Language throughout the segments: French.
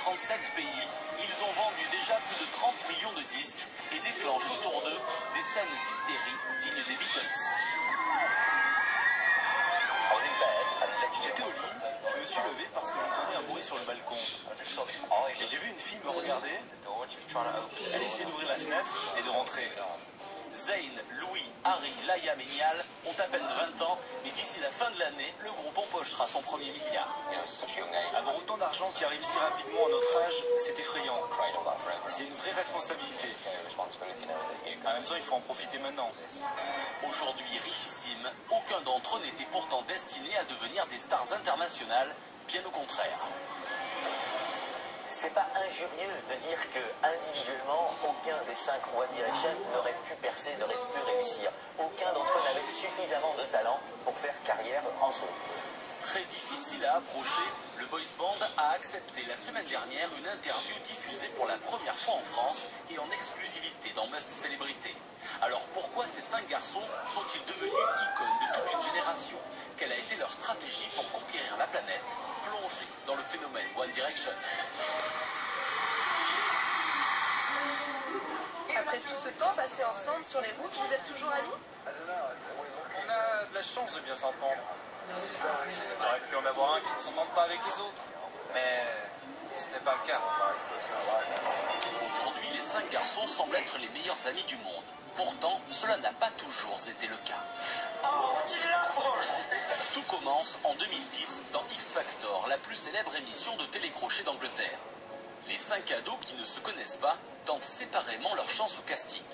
37 pays, ils ont vendu déjà plus de 30 millions de disques et déclenchent autour d'eux des scènes d'hystérie dignes des Beatles. J'étais au lit, je me suis levé parce que j'entendais un bruit sur le balcon. Et j'ai vu une fille me regarder, elle essayait d'ouvrir la fenêtre et de rentrer. Zayn, Louis, Harry, Laia et Niall ont à peine 20 ans, mais d'ici la fin de l'année, le groupe empochera son premier milliard. Avoir autant d'argent qui arrive si rapidement à notre âge, c'est effrayant. C'est une vraie responsabilité. En même temps, il faut en profiter maintenant. Aujourd'hui richissimes, aucun d'entre eux n'était pourtant destiné à devenir des stars internationales, bien au contraire. C'est pas injurieux de dire que individuellement, aucun des 5 One Direction n'aurait pu percer, n'aurait pu réussir. Aucun d'entre eux n'avait suffisamment de talent pour faire carrière en solo. Très difficile à approcher, le boys band a accepté la semaine dernière une interview diffusée pour la première fois en France et en exclusivité dans Must Célébrité. Alors pourquoi ces 5 garçons sont-ils devenus icônes de toute une génération? Quelle a été leur stratégie pour conquérir la planète, plongée dans le phénomène One Direction? Après tout ce temps passé ensemble sur les routes, vous êtes toujours amis? On a de la chance de bien s'entendre. Il aurait pu en avoir un qui ne s'entende pas avec les autres. Mais ce n'est pas le cas. Aujourd'hui, les 5 garçons semblent être les meilleurs amis du monde. Pourtant, cela n'a pas toujours été le cas. Tout commence en 2010 dans X Factor, la plus célèbre émission de télécrochet d'Angleterre. Les 5 ados qui ne se connaissent pas tentent séparément leur chance au casting.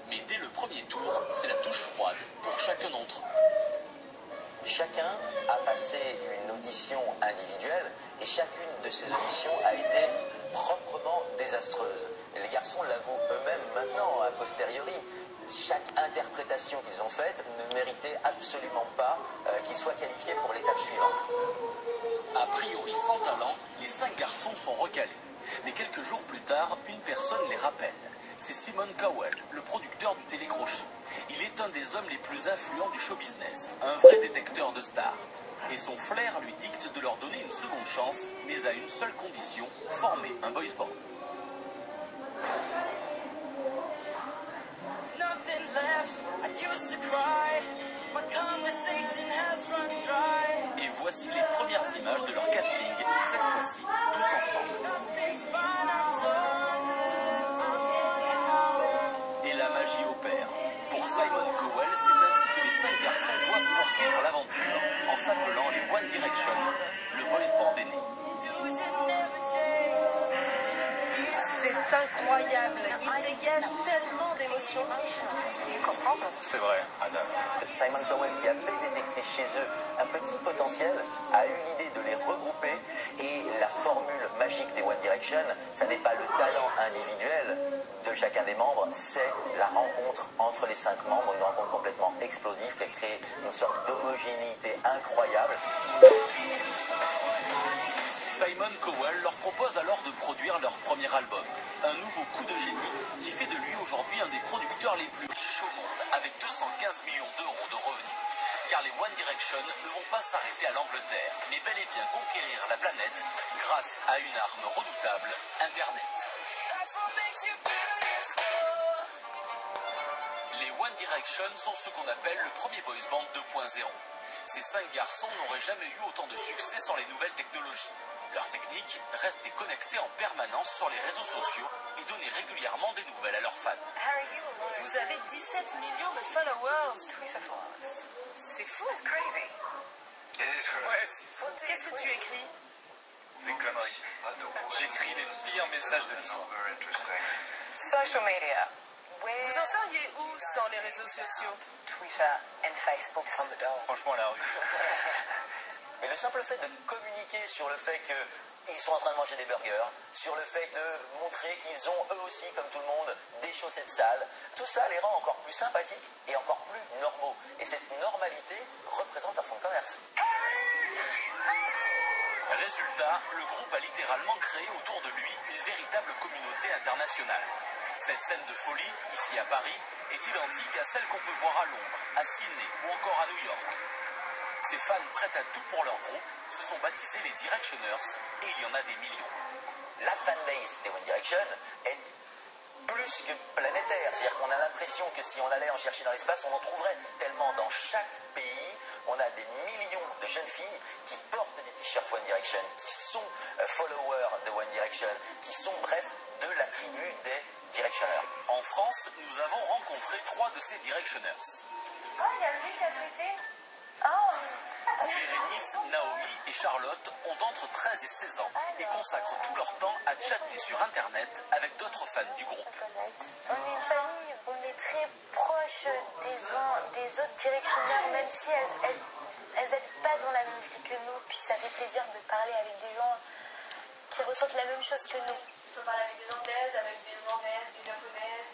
Mais dès le premier tour, c'est la douche froide pour chacun d'entre eux. Chacun a passé une audition individuelle et chacune de ces auditions a été proprement désastreuse. Et les garçons l'avouent eux-mêmes maintenant, a posteriori. Chaque interprétation qu'ils ont faite ne méritait absolument pas qu'ils soient qualifiés pour l'étape suivante. A priori sans talent, les 5 garçons sont recalés. Mais quelques jours plus tard, une personne les rappelle. C'est Simon Cowell, le producteur du télécrochet. Il est un des hommes les plus influents du show business, un vrai détecteur de stars. Et son flair lui dicte de leur donner une seconde chance, mais à une seule condition, former un boys band. Et voici les premières images de leur casting, cette fois-ci tous ensemble. Et la magie opère. Pour Simon Cowell, c'est ainsi que les 5 garçons doivent poursuivre l'aventure en s'appelant les One Direction. Le boys band est né. C'est incroyable, il dégage tellement d'émotions. C'est vrai, Adam. Simon Cowell, qui avait détecté chez eux un petit potentiel, a eu l'idée de les regrouper. Et la formule magique des One Direction, ça n'est pas le talent individuel de chacun des membres, c'est la rencontre entre les 5 membres, une rencontre complètement explosive qui a créé une sorte d'homogénéité incroyable. Simon Cowell leur propose alors de produire leur premier album. Un nouveau coup de génie qui fait de lui aujourd'hui un des producteurs les plus riches au monde, avec 215 millions d'euros de revenus. Car les One Direction ne vont pas s'arrêter à l'Angleterre, mais bel et bien conquérir la planète grâce à une arme redoutable, Internet. Les One Direction sont ce qu'on appelle le premier boys band 2.0. Ces 5 garçons n'auraient jamais eu autant de succès sans les nouvelles technologies. Leur technique, rester connectés en permanence sur les réseaux sociaux et donner régulièrement des nouvelles à leurs fans. Vous avez 17 millions de followers. C'est fou. Ouais, c'est fou. Qu'est-ce que tu écris? Des conneries. J'écris les pires messages de l'histoire. Social media. Vous en seriez où sans les réseaux sociaux? Twitter and Facebook. Franchement, à la rue. Mais le simple fait de communiquer sur le fait qu'ils sont en train de manger des burgers, sur le fait de montrer qu'ils ont eux aussi, comme tout le monde, des chaussettes sales, tout ça les rend encore plus sympathiques et encore plus normaux. Et cette normalité représente un fonds de commerce. Résultat, le groupe a littéralement créé autour de lui une véritable communauté internationale. Cette scène de folie, ici à Paris, est identique à celle qu'on peut voir à Londres, à Sydney ou encore à New York. Ces fans prêts à tout pour leur groupe se sont baptisés les Directioners et il y en a des millions. la fanbase des One Direction est plus que planétaire. C'est-à-dire qu'on a l'impression que si on allait en chercher dans l'espace, on en trouverait tellement dans chaque pays. On a des millions de jeunes filles qui portent des t-shirts One Direction, qui sont followers de One Direction, qui sont bref de la tribu des Directioners. En France, nous avons rencontré 3 de ces Directioners. Oh, il y a lui qui a tweeté. Oh. Bérénice, Naomi et Charlotte ont entre 13 et 16 ans et consacrent tout leur temps à chatter sur Internet avec d'autres fans du groupe. On est une famille, on est très proche des autres Directioners, même si elles habitent pas dans la même ville que nous. Puis ça fait plaisir de parler avec des gens qui ressentent la même chose que nous. On peut parler avec des Anglaises, avec des Hollandaises, des Japonaises,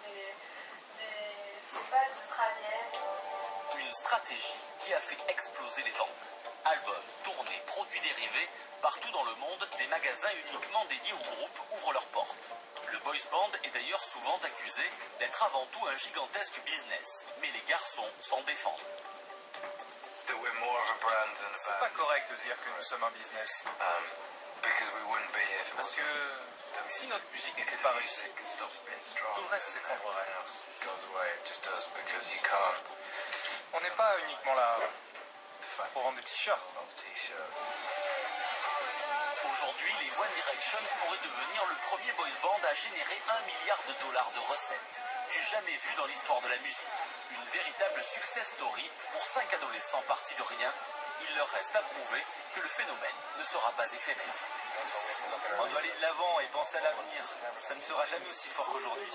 je sais pas, des Australiennes. Une stratégie qui a fait exploser les ventes. Albums, tournées, produits dérivés, partout dans le monde, des magasins uniquement dédiés au groupe ouvrent leurs portes. Le boys band est d'ailleurs souvent accusé d'être avant tout un gigantesque business, mais les garçons s'en défendent. C'est pas correct de dire que nous sommes un business. Parce que si notre musique n'était pas réussie, tout le reste s'effondrerait. On n'est pas uniquement là pour vendre des t-shirts. Aujourd'hui, les One Direction pourraient devenir le premier boys band à générer $1 milliard de recettes, du jamais vu dans l'histoire de la musique. Une véritable success story pour 5 adolescents partis de rien. Il leur reste à prouver que le phénomène ne sera pas éphémère. On doit aller de l'avant et penser à l'avenir. Ça ne sera jamais aussi fort qu'aujourd'hui.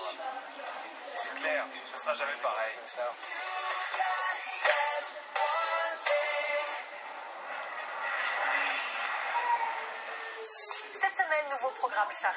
C'est clair, ça sera jamais pareil. Cette semaine, nouveau programme chargé.